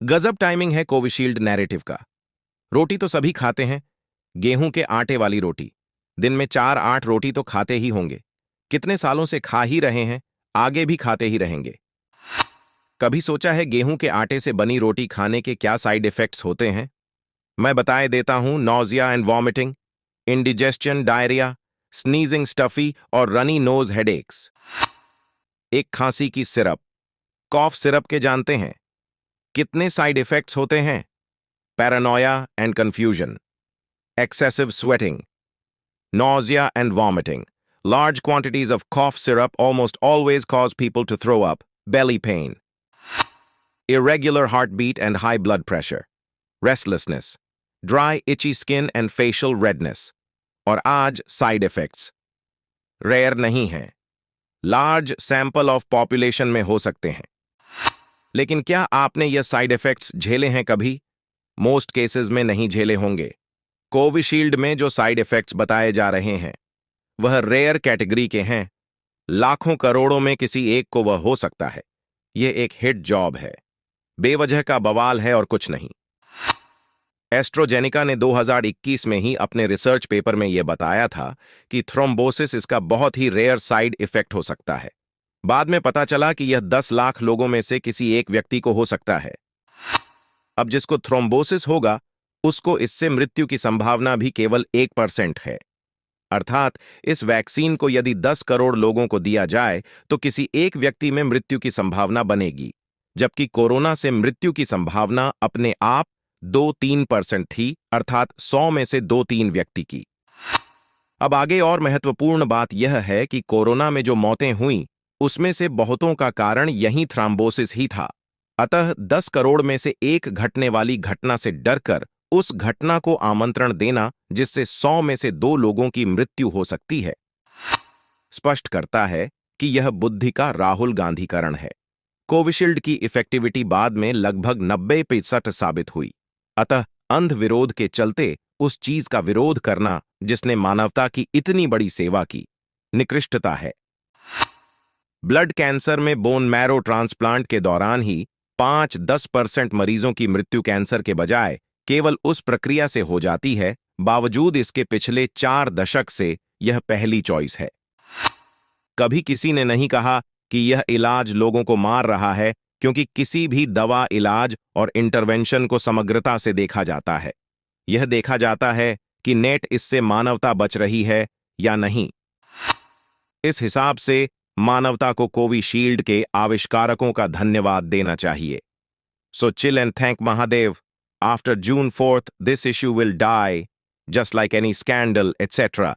गजब टाइमिंग है Covishield narrative का। रोटी तो सभी खाते हैं, गेहूं के आटे वाली रोटी। दिन में 4-8 रोटी तो खाते ही होंगे। कितने सालों से खा ही रहे हैं, आगे भी खाते ही रहेंगे। कभी सोचा है गेहूं के आटे से बनी रोटी खाने के क्या साइड इफेक्ट्स होते हैं? मैं बताए देता हूं। Nausea and vomiting, indigestion, diarrhoea, sneezing, stuffy और रनी नोज हेडेक्स। एक खांसी की सिरप, कॉफ सिरप के जानते हैं कितने साइड इफेक्ट्स होते हैं? Paranoia and confusion, excessive sweating, nausea and vomiting. Large quantities of cough syrup almost always cause people to throw up, belly pain, irregular heartbeat and high blood pressure, restlessness, dry, itchy skin and facial redness. और आज side effects rare नहीं हैं, large sample of population में हो सकते हैं। लेकिन क्या आपने ये साइड इफेक्ट्स झेले हैं कभी? मोस्ट केसेस में नहीं झेले होंगे। कोविशील्ड में जो साइड इफेक्ट्स बताए जा रहे हैं वह रेयर कैटेगरी के हैं। लाखों करोड़ों में किसी एक को वह हो सकता है। यह एक हिट जॉब है, बेवजह का बवाल है और कुछ नहीं। एस्ट्रोजेनिका ने 2021 में ही अपने रिसर्च पेपर में यह बताया था कि थ्रोम्बोसिस इसका बहुत ही रेयर साइड इफेक्ट हो सकता है। बाद में पता चला कि यह 10 लाख लोगों में से किसी एक व्यक्ति को हो सकता है। अब जिसको थ्रोम्बोसिस होगा उसको इससे मृत्यु की संभावना भी केवल 1% है। अर्थात इस वैक्सीन को यदि 10 करोड़ लोगों को दिया जाए तो किसी एक व्यक्ति में मृत्यु की संभावना बनेगी, जबकि कोरोना से मृत्यु की संभावना अपने आप 2-3% थी, अर्थात 100 में से 2-3 व्यक्ति की। अब आगे और महत्वपूर्ण बात यह है कि कोरोना में जो मौतें हुईं उसमें से बहुतों का कारण यही थ्रोम्बोसिस ही था। अतः 10 करोड़ में से एक घटने वाली घटना से डरकर उस घटना को आमंत्रण देना जिससे 100 में से 2 लोगों की मृत्यु हो सकती है, स्पष्ट करता है कि यह बुद्धि का राहुल गांधीकरण है। कोविशील्ड की इफेक्टिविटी बाद में लगभग 90% साबित हुई। अतः अंध विरोध के चलते उस चीज का विरोध करना जिसने मानवता की इतनी बड़ी सेवा की, निकृष्टता है। ब्लड कैंसर में बोन मैरो ट्रांसप्लांट के दौरान ही 5-10% मरीजों की मृत्यु कैंसर के बजाय केवल उस प्रक्रिया से हो जाती है। बावजूद इसके पिछले 4 दशक से यह पहली चॉइस है। कभी किसी ने नहीं कहा कि यह इलाज लोगों को मार रहा है, क्योंकि किसी भी दवा, इलाज और इंटरवेंशन को समग्रता से देखा जाता है। यह देखा जाता है कि नेट इससे मानवता बच रही है या नहीं। इस हिसाब से मानवता को कोविशील्ड के आविष्कारकों का धन्यवाद देना चाहिए। So chill and thank Mahadev. After June 4th, this issue will die, just like any scandal, etc.